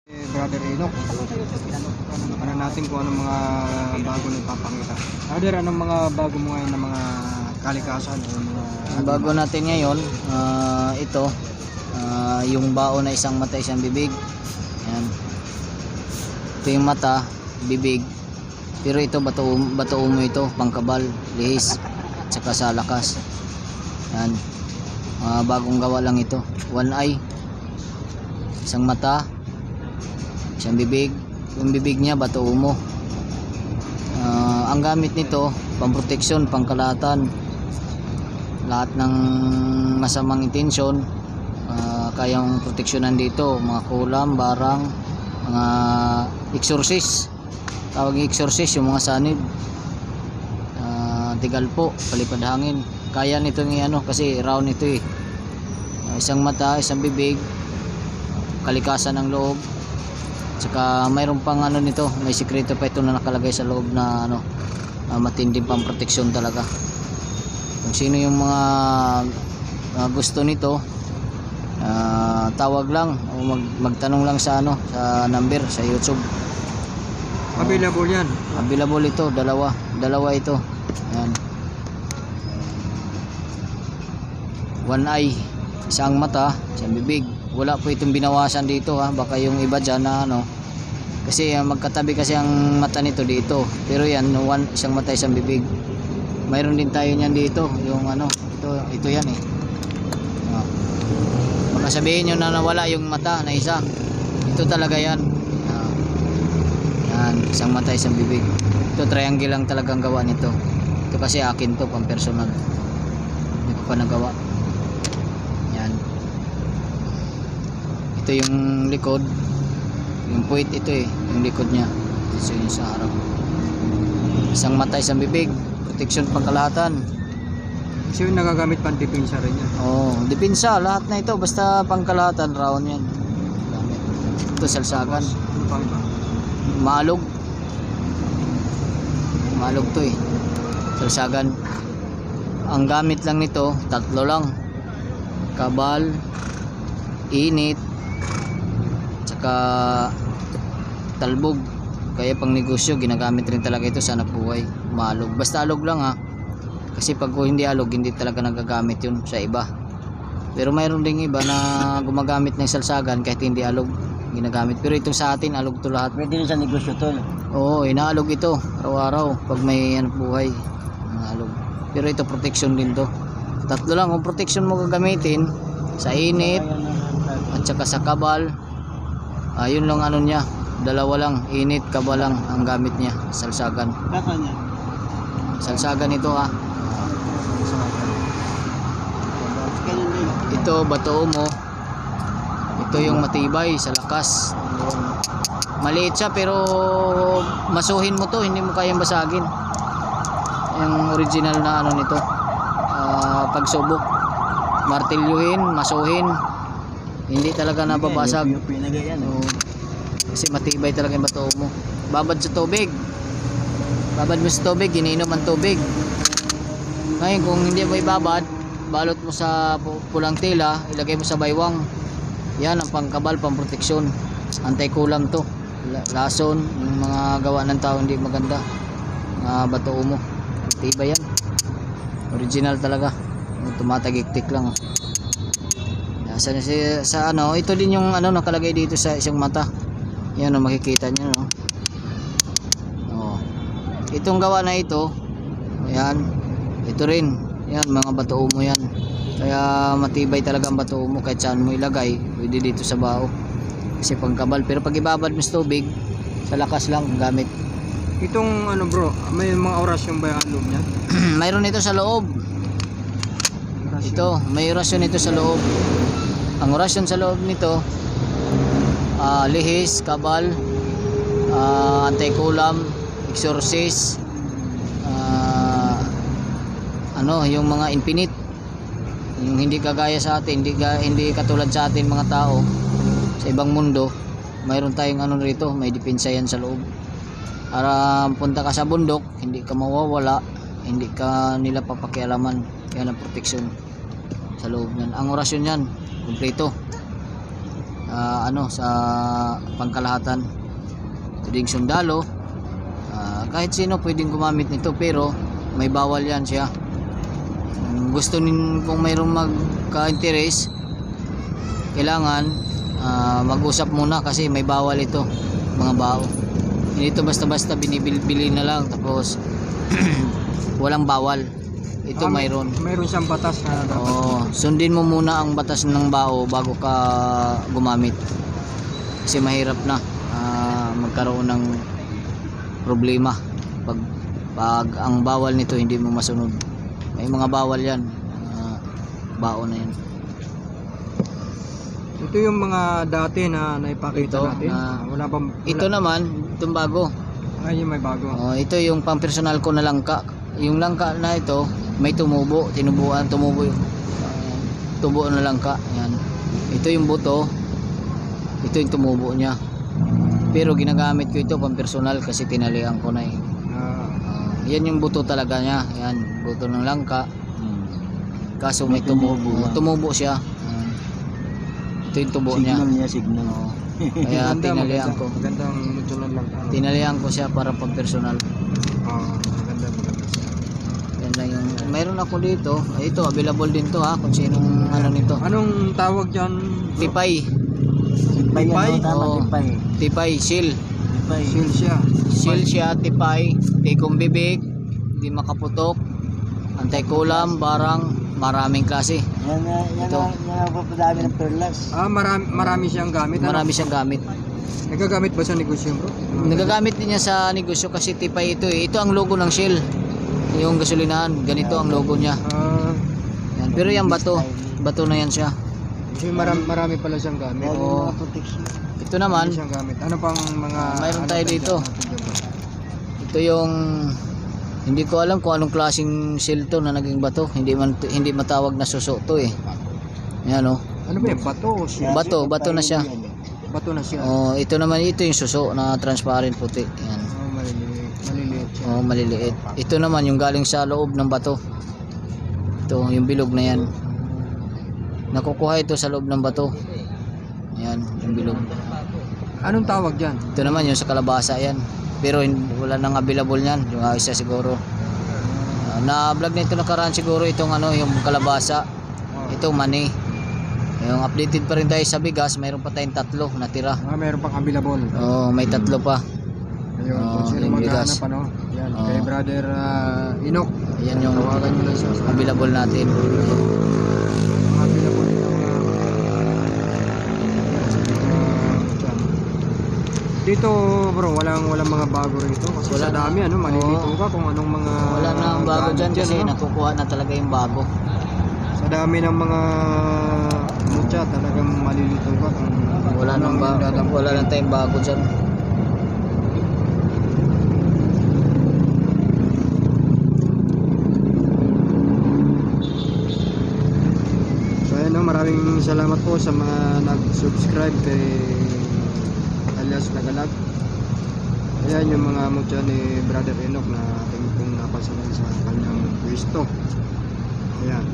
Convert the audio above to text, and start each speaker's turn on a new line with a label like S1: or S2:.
S1: Brother Enoch, ano natin kung anong mga bago na ipapakita. Brother, anong mga bago mo ngayon na mga kalikasan o mga
S2: Ang bago natin ngayon, ito, yung bao na isang mata, isang bibig. Yan. Ito yung mata, bibig. Pero ito, bato umo ito, pangkabal, lihis, at saka sa lakas. Yan. Bagong gawa lang ito. One eye, isang mata, isang bibig. Yung bibig niya, bato umo. Ang gamit nito, pamproteksyon, pangkalahatan. Lahat ng masamang intensyon, kayang proteksyonan dito, mga kulam, barang, mga exorcist, tawag exorcist, yung mga sanib, tigal po, palipad hangin, kaya nito ng ano, kasi round ito eh. Isang mata, isang bibig, kalikasan ng loob, tsaka mayroon pang ano nito, may sikreto pa ito na nakalagay sa loob na ano, matinding pang proteksyon talaga. Kung sino yung mga gusto nito, tawag lang o magtanong lang sa ano, sa number sa YouTube.
S1: available yan?
S2: Available ito, dalawa ito. Yan. One eye, isang mata, isang bibig. Wala po itong binawasan dito ha, baka yung iba dyan na ano, kasi magkatabi kasi ang mata nito dito. Pero yan, isang mata, isang bibig. Mayroon din tayo niyan dito, yung ano, ito yan eh. Baka sabihin nyo na nawala yung mata na isa. Ito talaga yan. Yan, isang mata, isang bibig. Ito triangle lang talagang gawa nito. Ito kasi akin to, pang personal. Hindi ko pa nagawa. Yan. Ito yung likod. Yung puwit ito eh, yung likod niya. Ito yung sa harap. Isang mata, isang bibig. Protection pangkalahatan.
S1: Kasi yung nagagamit pang depensa rin yan.
S2: Depensa, lahat na ito basta pangkalahatan, round yan. Ito salsagan.
S1: Ano pang iba?
S2: Maalog to eh. Salsagan. Ang gamit lang nito, tatlo lang. Kabal, init, tsaka talbog. Kaya pang negosyo, ginagamit rin talaga ito sa nabuhay. Maalog. Basta alog lang ha. Kasi pag hindi alog, hindi talaga nagagamit yun sa iba. Pero mayroon ding iba na gumagamit ng salsagan kahit hindi alog ginagamit. Pero itong sa atin, alog to lahat.
S1: Pwede rin sa negosyo to.
S2: Oo, inaalog ito. Araw-araw. Pag may buhay, inaalog. Pero ito, protection din to. Tatlo lang kung protection mo gagamitin. Sa init, at saka sa kabal. Yun lang ano niya. Dalawa lang, init, kabal lang ang gamit niya, salsagan. Salsagan ito ha. Ito, bato mo. Ito yung matibay sa lakas. Maliit siya pero masuhin mo to, hindi mo kayang basagin. Yung original na ano nito, pagsubok. Martilyuhin, masuhin. Hindi talaga nababasag. Kasi matibay talaga yung bato mo. Babad sa tubig. Babad mo sa tubig, iniinom ang tubig. Ngayon kung hindi mo ibabad, balot mo sa pulang tela, ilagay mo sa baywang. Yan ang pangkabal, pangproteksyon. Anti-kulam to. Lason, yung mga gawa ng tao hindi maganda. Bato mo. Matibay yan. Original talaga. Tumatagik-tik lang. Sa ano, ito din yung ano nakalagay dito sa isang mata. Yan o, makikita nyo no. Itong gawa na ito, ayan, ito rin, yan mga bato umo yan. Kaya matibay talaga ang bato umo kahit saan mo ilagay, pwede dito sa bao. Kasi pangkabal, pero pag ibabad mo sa tubig, sa lakas lang gamit.
S1: Itong ano bro, may mga orasyon ba yung loob niya?
S2: Mayroon ito sa loob. Ito, may orasyon ito sa loob. Ang orasyon sa loob nito, lihis, kabal, anti-kulam, exorcist, ano, yung mga infinite, yung hindi kagaya sa atin, hindi katulad sa atin mga tao sa ibang mundo. Mayroon tayong ano rito, may depensa yan sa loob. Para punta ka sa bundok, hindi ka mawawala, hindi ka nila papakialaman. Yan ang proteksyon sa loob niyan. Ang orasyon yan, kumpleto. sa pangkalahatan. Pwedeng sundalo, kahit sino pwedeng gumamit nito, pero may bawal yan siya. Gusto kung mayroong magka-interest, kailangan mag-usap muna kasi may bawal ito, mga bao. Hindi ito basta-basta binibili na lang tapos walang bawal. Ito mayroon
S1: siyang batas na dapat.
S2: Sundin mo muna ang batas ng bao bago ka gumamit. Kasi mahirap na magkaroon ng problema pag ang bawal nito hindi mo masunod. May mga bawal yan. Bao na yan.
S1: Ito yung mga dati na naipakita natin.
S2: Ito naman, itong bago.
S1: Ay, yung may bago.
S2: Ito yung pampersonal ko na langka. Yung langka na ito, may tumubo, tumubo yung tubo na langka. Yan. Ito yung buto. Ito yung tumubo niya. Pero ginagamit ko ito pampersonal kasi tinalian ko na eh. Yan yung buto talaga niya. Yan, buto ng langka. Kaso may tumubo siya. Ito yung tubo niya.
S3: Signal.
S2: Kaya tinalian ko.
S1: Magandang mutunan lang.
S2: Tinalian ko siya para pag personal.
S1: Maganda siya.
S2: Yan lang yung mayroon ako dito. Ito available din to ha kung sinong ano nito.
S1: Anong tawag diyan?
S2: Tipay.
S1: Tipay?
S2: Tipay, seal.
S1: Seal siya.
S2: Seal siya, tipay. Tikong bibig, di makaputok. Antay-kulam, barang, maraming klase.
S3: Yan ang papadami ng perlas.
S1: Marami siyang gamit.
S2: Marami siyang gamit.
S1: Nagagamit ba sa negosyo, bro?
S2: Nagagamit din niya sa negosyo kasi tipay ito eh. Ito ang logo ng Shell. Yung gasolinahan, ganito ang logo niya. Yan. Pero yung bato na yan siya.
S1: Kasi marami pala siyang gamit.
S2: Ito naman,
S1: Siyang gamit. Ano pang mga
S2: mayroon tayo dito. Ito yung hindi ko alam kung anong klaseng shell to na naging bato. Hindi matawag na suso to eh. Yan oh.
S1: Ano ba yan? Bato o siya?
S2: Bato na siya.
S1: Bato na siya.
S2: Ito naman ito yung suso na transparent puti. Yan.
S1: Maliliit siya.
S2: Maliliit. Ito naman yung galing sa loob ng bato. Ito yung bilog na yan. Nakukuha ito sa loob ng bato. Yan, yung bilog.
S1: Anong tawag diyan?
S2: Ito naman yung sa kalabasa yan. Pero wala nang available niyan. Yung isa siguro. Na-vlog na ito nakaraan siguro itong yung kalabasa. Ito mani. Yung updated pa rin tayo sa bigas, mayroon pa tayong 3 natira.
S1: Mayroon pang available.
S2: May 3 pa.
S1: Ayun, kung sino
S2: yung
S1: maghahanap
S2: bigas.
S1: Yan, kay brother Inok.
S2: Yan yung
S1: Tawagan nyo lang siya sa
S2: available natin.
S1: available yung dito bro, walang mga bago rito kasi
S2: Wala
S1: sa dami malilito ka kung anong mga
S2: Wala na ang bago
S1: gamit
S2: dyan kasi
S1: yan,
S2: nakukuha na talaga yung bago.
S1: sa dami ng mga mutya talagang malilito ka kung
S2: Wala lang tayong bago dyan.
S1: So ayun, maraming salamat po sa mga nag-subscribe kay alias Nagalag. Ayan yung mga mutya ni Brother Enoch na ating pong napasalan sa kanyang pwesto. Ayan.